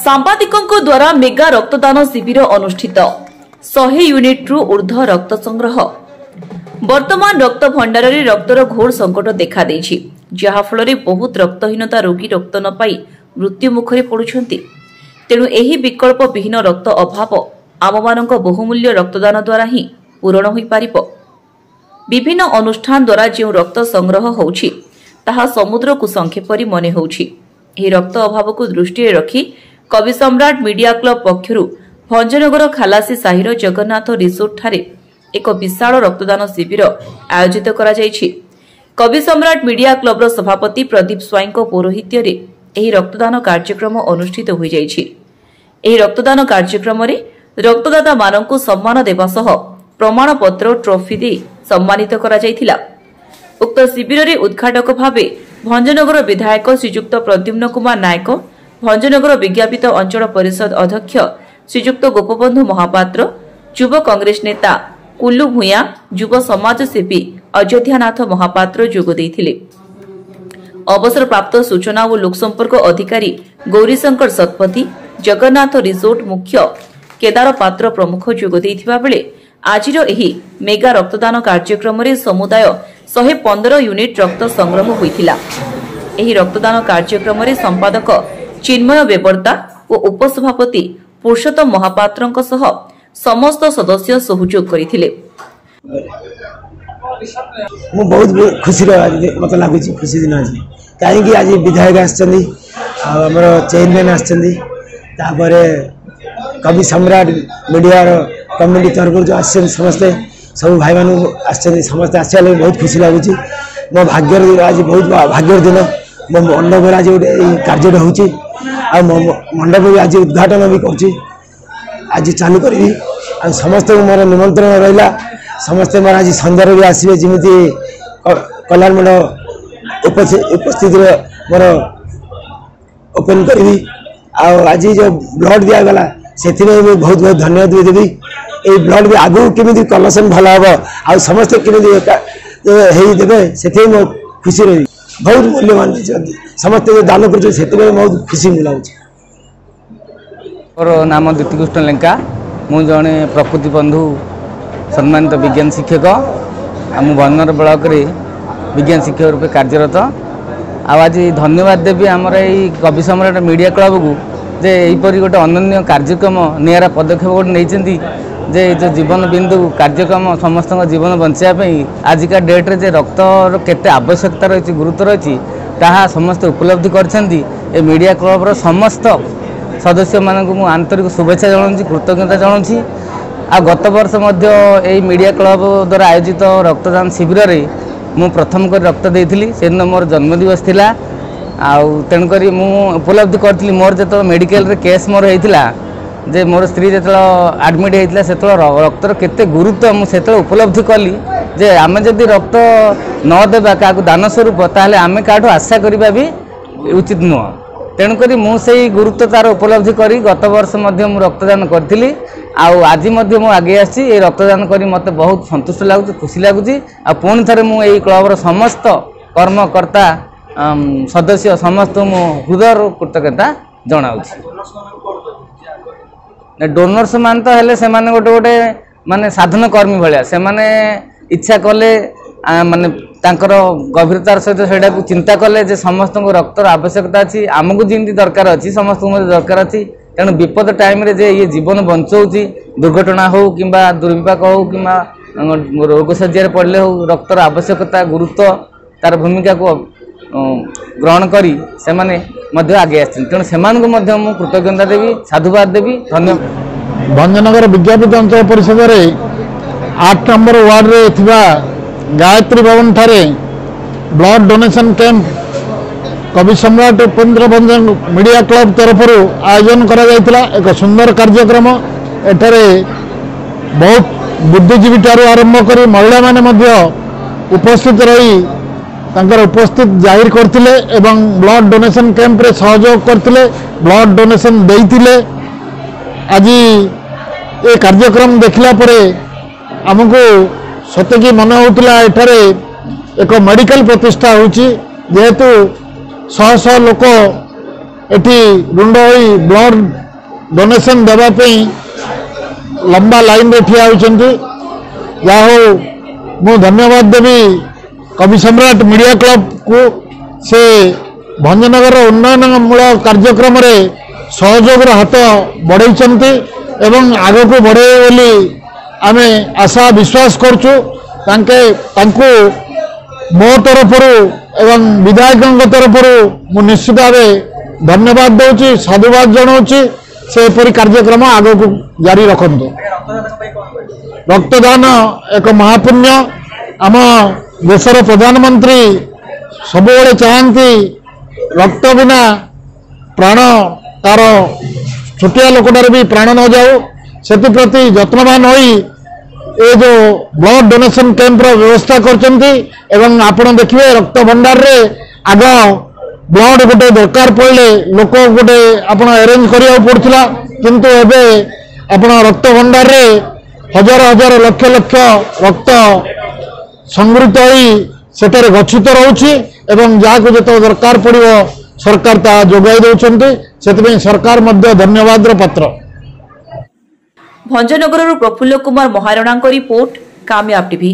सांबादिकों द्वारा मेगा रक्तदान शिविर अनुष्ठित 100 यूनिट रु ऊर्ध्व रक्त संग्रह। वर्तमान रक्त भंडार रे रक्तर घोर संकट देखा देछि, जहा फल बहुत रक्तहीनता रोगी रक्त न पाई मृत्यु मुखरे पड़ुछंती। तेणु एही विकल्प विहीन रक्त अभाव आममानक बहुमूल्य रक्तदान द्वारा ही पूरण होई पारिबो। विभिन्न अनुष्ठान द्वारा जो रक्त संग्रह होउछि ताहा समुद्र को संख्या परि मने होउछि। एही रक्त अभाव को दृष्टि रखी कवि सम्राट मीडिया क्लब पक्षरु भंजनगर खालासी साहिर जगन्नाथ रिसोर्ट ठारे एक विशाल रक्तदान शिविर आयोजित करा जायछि। कवि सम्राट मीडिया क्लब सभापति प्रदीप स्वाई पौरोहित्य रे एही रक्तदान कार्यक्रम अनुष्ठित होई जायछि। एही रक्तदान कार्यक्रम रे रक्तदाता माननकु सम्मान देबा सह प्रमाण पत्र ट्रॉफी दे सम्मानित करा जायथिला। उक्त शिविर रे उद्घाटक भावे भंजनगर विधायक श्रीजुक्त प्रद्युम्न कुमार नायक, भंजनगर विज्ञापित अंचल परिषद अध्यक्ष श्रीजुक्त गोपबंधु महापात्र, युव कांग्रेस नेता कुल्लू भूया, युव समाजसेवी अयोध्यानाथ महापात्र जोग देइथिले। अवसर प्राप्त सूचना और लोकसंपर्क अधिकारी गौरीशंकर सतपथी, जगन्नाथ रिसोर्ट मुख्य केदार पात्र प्रमुख जोग देइथिबा बेले आजिर एही मेगा रक्तदान कार्यक्रम रे समुदाय 115 यूनिट रक्त संग्रह होइथिला। एही रक्तदान कार्यक्रम रे संपादक चिन्मय बेबर्ता और उपसभापति पुरुषोत्तम महापात्रंक सह समस्त सदस्य सहयोग करथिले। मु बहुत खुशी मत लगुच खुशी दिन आज कहीं आज विधायक आसचंदी आमर चेयरमैन आसचंदी कवि सम्राट मीडिया कम्युनिटी तरफ जो आस समस्ते सब भाई मान समस्ते आसा बहुत खुशी लगुच। मो भाग्य आज बहुत भाग्य दिन मो मंडप आज कार्य हो मंडप भी आज उद्घाटन भी कर आज चालू करी समस्त मोर निमंत्रण रहा। समस्ते मोर आज संध्यार भी आसवे जमी कल्याण मंडप उपस्थित मोर ओपन करी। आज जो ब्लड दिगला से बहुत बहुत धन्यवाद भी देवी। ये ब्लड भी आगु केमी कलेक्शन भल हम आ समस्ते केमी देवे से खुशी रही। बहुत मूल्यवान समस्ते जो दान कर बहुत खुशी मिला। मोर नाम द्युतिकृष्ण लेंका, मु जड़े प्रकृति बंधु सम्मानित विज्ञान शिक्षक। आम भंजनगर ब्लॉक रे विज्ञान शिक्षक रूप कार्यरत। आज धन्यवाद देवी आमर यही कवि सम्राट मीडिया क्लब को जे यहीपरि गोटे अनन्य कार्यक्रम निरा पदक्षेप गोटे नहीं जे जो जीवन बिंदु कार्यक्रम समस्त जीवन बचाई आजिका डेट्रे जे रक्तर केते आवश्यकता रही गुरुत्व रही ताहा समस्त उपलब्धि करछंती। ए मीडिया क्लब समस्त सदस्य मानक मु आंतरिक शुभेच्छा जनाऊँ, कृतज्ञता जनाऊँ। आ गत वर्ष यही मीडिया क्लब द्वारा आयोजित रक्तदान शिविर रे मु प्रथम कर रक्त देइथिली। से दिन मोर जन्मदिवस थिला आउ तेणुक मु उपलब्धि करी मोर जो मेडिकल रे केस मोर होता जे मोर स्त्री जो आडमिट होता से रक्तर केते गुरुत्व मुझे उपलब्धि कली जे आम जदि रक्त न देबा क्या दान स्वरूप ताहले आमे काठू आशा करबा भी उचित नुह। तेणुक मुझे गुरुत्व तार उपलब्धि करी गत वर्ष मु रक्तदान करी। आज मु आगे आसी रक्तदान करी मते बहुत संतुष्ट लगुच, खुशी लगुच। पुणी थे मुझे क्लबर समस्त कर्मकर्ता सदस्य समस्त मो हृदय कृतज्ञता जनाऊँ। डोनर्स मान तो हेले से माने गोटे गोटे माने साधन कर्मी भाया से माने इच्छा कले माने तांकर गभीरतार सहित सेटा को चिंता कले जे समस्त को रक्तर आवश्यकता अच्छी आमको जमी दरकार अच्छी समस्त दरकार अच्छी। तेणु विपद टाइम रे जे ये जीवन बचाऊँगी दुर्घटना हो कि दुर्विपाक हो कि रोग शज्या पड़े हो रक्तर आवश्यकता गुरुत्व तार भूमिका को ग्रहण करी से माने मध्य आगे आसते। तेणु से कृतज्ञता देवी, साधुवाद देवी, धन्यवाद। भंजनगर विज्ञापित अंचल परिषद रे 8 नंबर वार्ड रे थिबा गायत्री भवन ठारे ब्लड डोनेशन कैंप कवि सम्राट उपेन्द्र भंजन मीडिया क्लब तरफ आयोजन करा जायतिला। एक सुंदर कार्यक्रम एठारे बहुत बुद्धिजीवी ठारू आरंभ करी महिला माने मध्य उपस्थित रही तांकर उपस्थित जाहिर करथिले एवं ब्लड डोनेशन कैंप रे सहयोग करथिले, ब्लड डोनेशन देइथिले। आज ये कार्यक्रम देखला परे हमको सतेकी मन होउतला एठारे एक मेडिकल प्रतिष्ठा होची जेहेतु 100 लोक एटी रुंड होई ब्लड डोनेशन देवाई लंबा लाइन रे ठिया होइछन्ति। या हो मु धन्यवाद देवी कवि सम्राट मीडिया क्लब को से भंजनगर उन्नयनमूलक कार्यक्रम रे सहयोग हाथ बढ़ाई एवं आग को बढ़े बोली आमे आशा विश्वास करछु। मो तरफ एवं विधायक तरफ मु निश्चित भाव धन्यवाद दूची साधुवाद जनाऊँच से परी कार्यक्रम आग को जारी रखु। रक्तदान एक महापुण्य आम देशर प्रधानमंत्री सबुबले चाहती रक्त बिना प्राण तार छोटिया लोकटार भी प्राण न जाऊ से प्रति यत्नवान होई ये जो ब्लड डोनेशन कैंप व्यवस्था करचंती। एवं आपण देखिए रक्त भंडार रे आग ब्लड गोटे दरकार पड़े लोक गोटे आपण अरेंज करिया पड़ता किंतु एबे आपण रक्त भंडार रे हजार हजार लक्ष लक्ष रक्त संग्रहित होई सेटारे गच्छित रहउछि एवं जाको जतो दरकार पड़िबो सरकार ता जोगाई दउछन्ते सेतबे सरकार मध्य धन्यवाद रो पत्र। भंजनगर प्रफुल्ल कुमार महाराणा रिपोर्ट कामयाब टीवी।